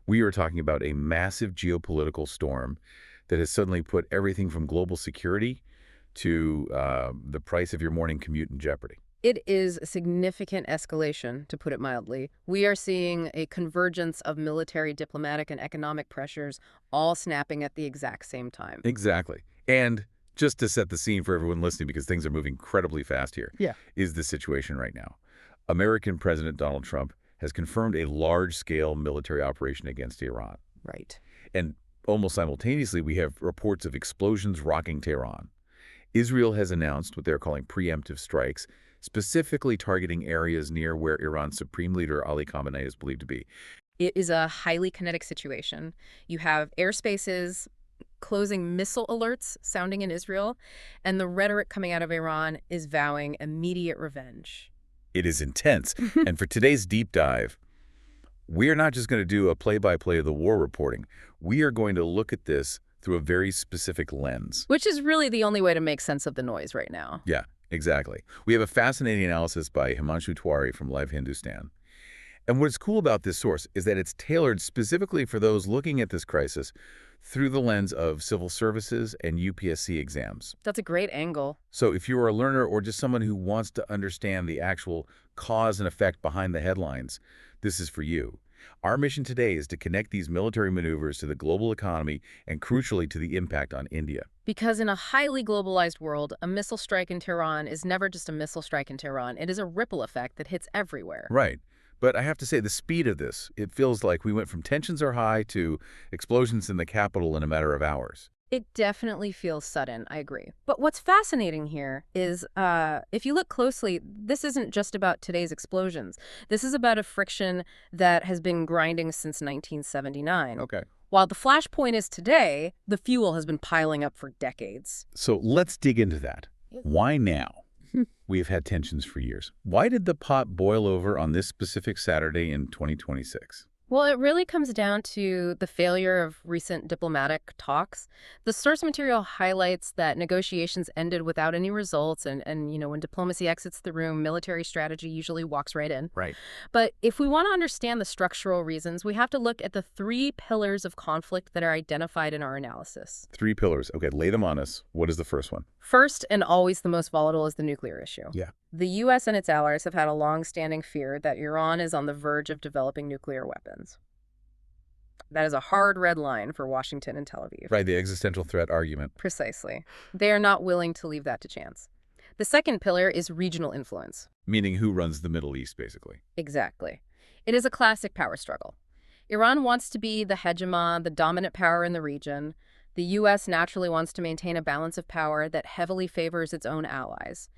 We are talking about a massive geopolitical storm that has suddenly put everything from global security to the price of your morning commute in jeopardy. It is a significant escalation, to put it mildly. We are seeing a convergence of military, diplomatic, and economic pressures all snapping at the exact same time. Exactly. And just to set the scene for everyone listening, because things are moving incredibly fast here, Yeah. is the situation right now. American President Donald Trump has confirmed a large-scale military operation against Iran. Right. And almost simultaneously, we have reports of explosions rocking Tehran. Israel has announced what they're calling preemptive strikes, specifically targeting areas near where Iran's Supreme Leader Ali Khamenei is believed to be. It is a highly kinetic situation. You have airspaces closing missile alerts sounding in Israel, and the rhetoric coming out of Iran is vowing immediate revenge. It is intense. And for today's deep dive, we're not just going to do a play-by-play of the war reporting. We are going to look at this through a very specific lens. Which is really the only way to make sense of the noise right now. Yeah, exactly. We have a fascinating analysis by Himanshu Tiwari from Live Hindustan. And what's cool about this source is that it's tailored specifically for those looking at this crisis through the lens of civil services and UPSC exams. That's a great angle. So if you're a learner or just someone who wants to understand the actual cause and effect behind the headlines, this is for you. Our mission today is to connect these military maneuvers to the global economy and, crucially, to the impact on India. Because in a highly globalized world, a missile strike in Tehran is never just a missile strike in Tehran. It is a ripple effect that hits everywhere. Right. But I have to say, the speed of this, it feels like we went from tensions are high to explosions in the capital in a matter of hours. It definitely feels sudden, I agree. But what's fascinating here is, if you look closely, this isn't just about today's explosions. This is about a friction that has been grinding since 1979. Okay. While the flashpoint is today, the fuel has been piling up for decades. So let's dig into that. Why now? We've had tensions for years. Why did the pot boil over on this specific Saturday in 2026? Well, it really comes down to the failure of recent diplomatic talks. The source material highlights that negotiations ended without any results, and when diplomacy exits the room, military strategy usually walks right in. Right. But if we want to understand the structural reasons, we have to look at the three pillars of conflict that are identified in our analysis. 3 pillars. Okay, lay them on us. What is the first one? First, and always the most volatile, is the nuclear issue. Yeah. The U.S. and its allies have had a long-standing fear that Iran is on the verge of developing nuclear weapons. That is a hard red line for Washington and Tel Aviv. Right, the existential threat argument. Precisely. They are not willing to leave that to chance. The second pillar is regional influence. Meaning who runs the Middle East, basically. Exactly. It is a classic power struggle. Iran wants to be the hegemon, the dominant power in the region. The U.S. naturally wants to maintain a balance of power that heavily favors its own allies.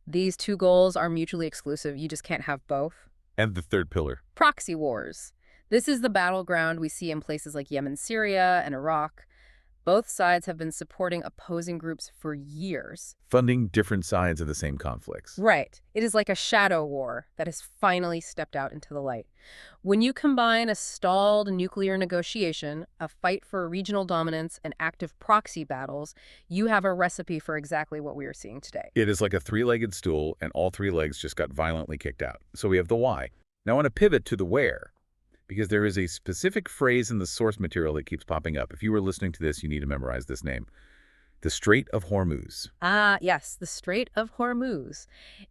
These two goals are mutually exclusive. You just can't have both. And the third pillar. Proxy wars. This is the battleground we see in places like Yemen, Syria, and Iraq. Both sides have been supporting opposing groups for years. Funding different sides of the same conflicts. Right. It is like a shadow war that has finally stepped out into the light. When you combine a stalled nuclear negotiation, a fight for regional dominance, and active proxy battles, you have a recipe for exactly what we are seeing today. It is like a 3-legged stool, and all 3 legs just got violently kicked out. So we have the why. Now I want to pivot to the where, because there is a specific phrase in the source material that keeps popping up. If you were listening to this, you need to memorize this name. The Strait of Hormuz. Ah, yes, the Strait of Hormuz.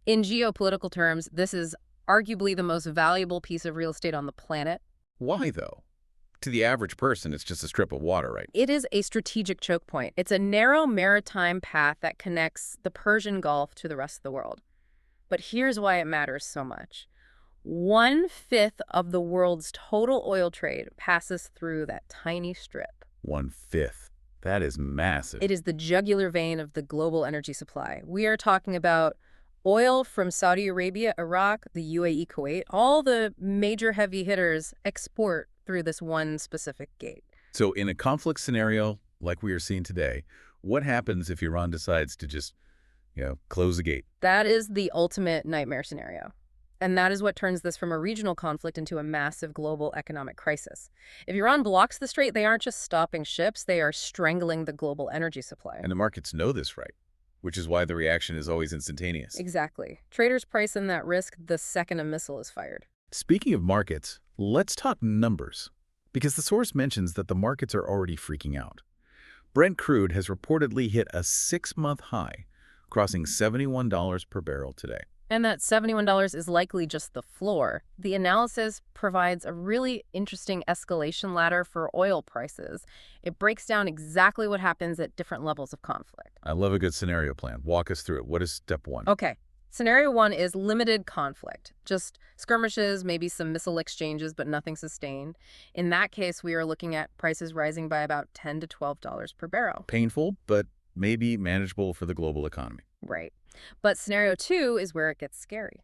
In geopolitical terms, this is arguably the most valuable piece of real estate on the planet. Why, though? To the average person, it's just a strip of water, right? It is a strategic choke point. It's a narrow maritime path that connects the Persian Gulf to the rest of the world. But here's why it matters so much. 1/5 of the world's total oil trade passes through that tiny strip. 1/5. That is massive. It is the jugular vein of the global energy supply. We are talking about oil from Saudi Arabia, Iraq, the UAE, Kuwait. All the major heavy hitters export through this one specific gate. So in a conflict scenario like we are seeing today, what happens if Iran decides to just, close the gate? That is the ultimate nightmare scenario. And that is what turns this from a regional conflict into a massive global economic crisis. If Iran blocks the strait, they aren't just stopping ships, they are strangling the global energy supply. And the markets know this, right? Which is why the reaction is always instantaneous. Exactly. Traders price in that risk the second a missile is fired. Speaking of markets, let's talk numbers. because the source mentions that the markets are already freaking out. Brent crude has reportedly hit a 6-month high, crossing $71 per barrel today. And that $71 is likely just the floor. The analysis provides a really interesting escalation ladder for oil prices. It breaks down exactly what happens at different levels of conflict. I love a good scenario plan. Walk us through it. What is step 1? Okay. Scenario 1 is limited conflict. Just skirmishes, maybe some missile exchanges, but nothing sustained. In that case, we are looking at prices rising by about $10 to $12 per barrel. Painful, but maybe manageable for the global economy. Right. But scenario 2 is where it gets scary.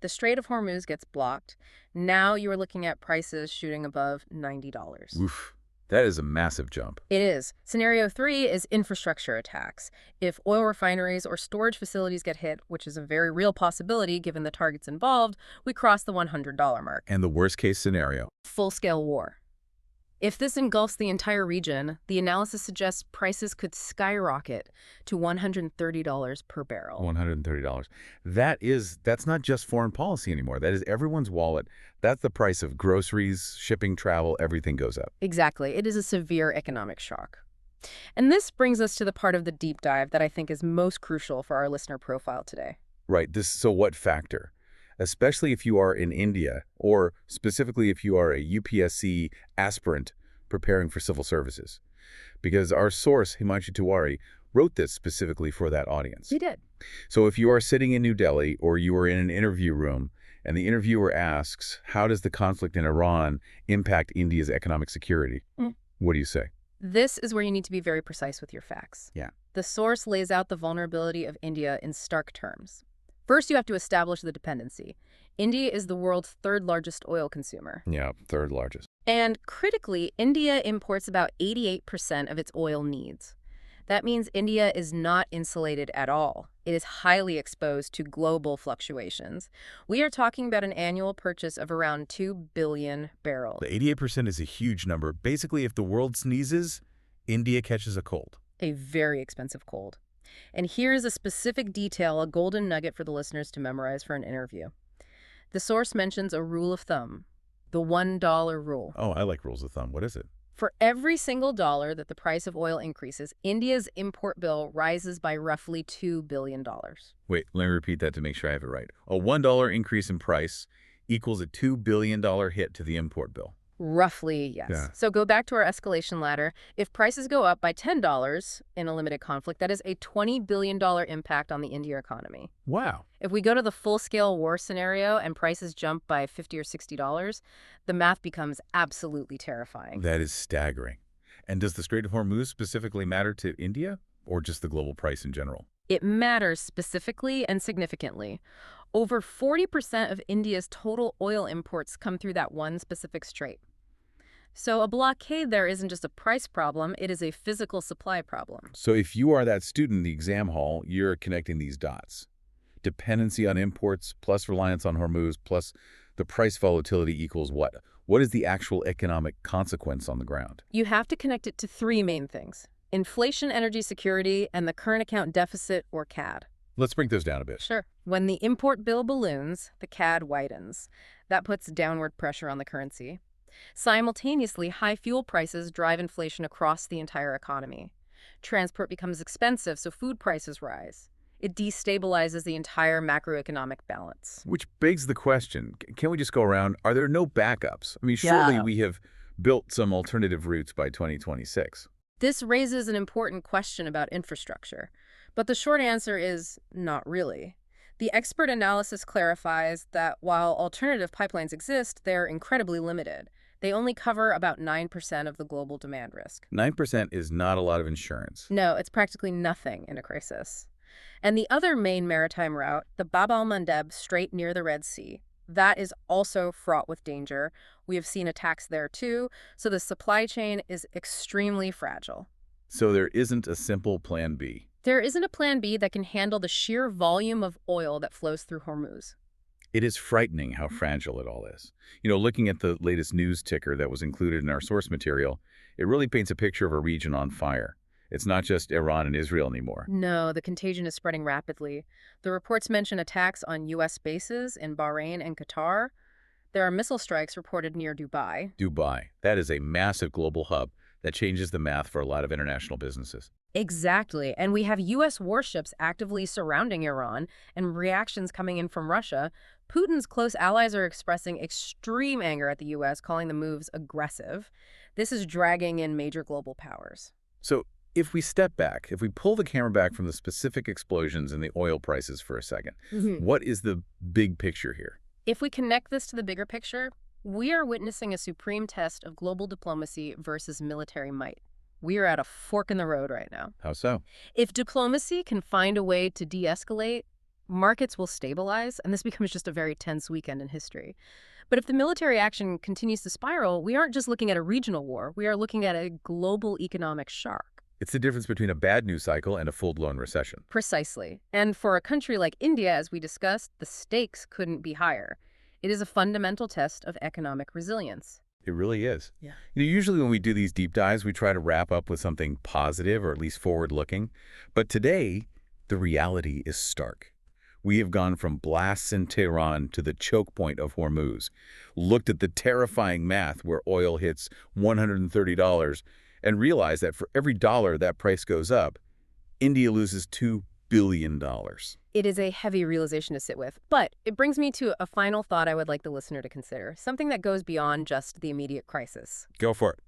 The Strait of Hormuz gets blocked. Now you are looking at prices shooting above $90. Oof. That is a massive jump. It is. Scenario 3 is infrastructure attacks. If oil refineries or storage facilities get hit, which is a very real possibility given the targets involved, we cross the $100 mark. And the worst-case scenario? Full-scale war. If this engulfs the entire region, the analysis suggests prices could skyrocket to $130 per barrel. $130. That's not just foreign policy anymore. That is everyone's wallet. That's the price of groceries, shipping, travel, everything goes up. Exactly. It is a severe economic shock. And this brings us to the part of the deep dive that I think is most crucial for our listener profile today. Right. So what factor? Especially if you are in India, or specifically if you are a UPSC aspirant preparing for civil services. Because our source, Himanshu Tiwari, wrote this specifically for that audience. He did. So if you are sitting in New Delhi or you are in an interview room and the interviewer asks, how does the conflict in Iran impact India's economic security? What do you say? This is where you need to be very precise with your facts. Yeah. The source lays out the vulnerability of India in stark terms. First, you have to establish the dependency. India is the world's third largest oil consumer. Yeah, third largest. And critically, India imports about 88% of its oil needs. That means India is not insulated at all. It is highly exposed to global fluctuations. We are talking about an annual purchase of around 2 billion barrels. The 88% is a huge number. Basically, if the world sneezes, India catches a cold. A very expensive cold. And here's a specific detail, a golden nugget for the listeners to memorize for an interview. The source mentions a rule of thumb, the $1 rule. Oh, I like rules of thumb. What is it? For every single dollar that the price of oil increases, India's import bill rises by roughly $2 billion. Wait, let me repeat that to make sure I have it right. A $1 increase in price equals a $2 billion hit to the import bill. Roughly, yes. Yeah. So go back to our escalation ladder. If prices go up by $10 in a limited conflict, that is a $20 billion impact on the India economy. Wow. If we go to the full-scale war scenario and prices jump by $50 or $60, the math becomes absolutely terrifying. That is staggering. And does the Strait of Hormuz specifically matter to India, or just the global price in general? It matters specifically and significantly. Over 40% of India's total oil imports come through that one specific strait. So a blockade there isn't just a price problem, it is a physical supply problem. So if you are that student in the exam hall, you're connecting these dots. Dependency on imports plus reliance on Hormuz plus the price volatility equals what? What is the actual economic consequence on the ground? You have to connect it to three main things: inflation, energy security, and the current account deficit, or CAD. Let's break those down a bit. Sure. When the import bill balloons, the CAD widens. That puts downward pressure on the currency. Simultaneously, high fuel prices drive inflation across the entire economy. Transport becomes expensive, so food prices rise. It destabilizes the entire macroeconomic balance. Which begs the question, can we just go around? Are there no backups? I mean, surely we have built some alternative routes by 2026. This raises an important question about infrastructure. But the short answer is not really. The expert analysis clarifies that while alternative pipelines exist, they're incredibly limited. They only cover about 9% of the global demand risk. 9% is not a lot of insurance. No, it's practically nothing in a crisis. And the other main maritime route, the Bab al-Mandeb Strait near the Red Sea, that is also fraught with danger. We have seen attacks there too, so the supply chain is extremely fragile. So there isn't a simple plan B. There isn't a plan B that can handle the sheer volume of oil that flows through Hormuz. It is frightening how fragile it all is. You know, looking at the latest news ticker that was included in our source material, it really paints a picture of a region on fire. It's not just Iran and Israel anymore. No, the contagion is spreading rapidly. The reports mention attacks on U.S. bases in Bahrain and Qatar. There are missile strikes reported near Dubai. Dubai. That is a massive global hub that changes the math for a lot of international businesses. Exactly. And we have U.S. warships actively surrounding Iran and reactions coming in from Russia. Putin's close allies are expressing extreme anger at the U.S., calling the moves aggressive. This is dragging in major global powers. So if we step back, if we pull the camera back from the specific explosions in the oil prices for a second, what is the big picture here? If we connect this to the bigger picture, we are witnessing a supreme test of global diplomacy versus military might. We are at a fork in the road right now. How so? If diplomacy can find a way to de-escalate, markets will stabilize, and this becomes just a very tense weekend in history. But if the military action continues to spiral, we aren't just looking at a regional war, we are looking at a global economic shark. It's the difference between a bad news cycle and a full-blown recession. Precisely. And for a country like India, as we discussed, the stakes couldn't be higher. It is a fundamental test of economic resilience. It really is. Yeah. Usually when we do these deep dives, we try to wrap up with something positive or at least forward-looking. But today, the reality is stark. We have gone from blasts in Tehran to the choke point of Hormuz, looked at the terrifying math where oil hits $130, and realized that for every dollar that price goes up, India loses $2 billion. It is a heavy realization to sit with, but it brings me to a final thought I would like the listener to consider, something that goes beyond just the immediate crisis. Go for it.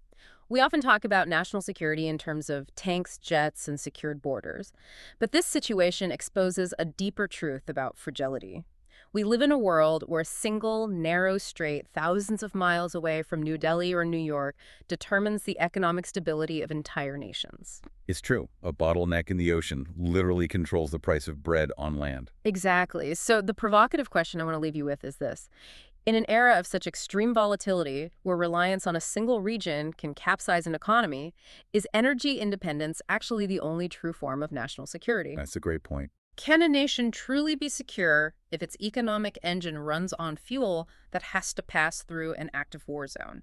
We often talk about national security in terms of tanks, jets, and secured borders, but this situation exposes a deeper truth about fragility. We live in a world where a single, narrow strait thousands of miles away from New Delhi or New York determines the economic stability of entire nations. It's true. A bottleneck in the ocean literally controls the price of bread on land. Exactly. So the provocative question I want to leave you with is this. In an era of such extreme volatility, where reliance on a single region can capsize an economy, is energy independence actually the only true form of national security? That's a great point. Can a nation truly be secure if its economic engine runs on fuel that has to pass through an active war zone?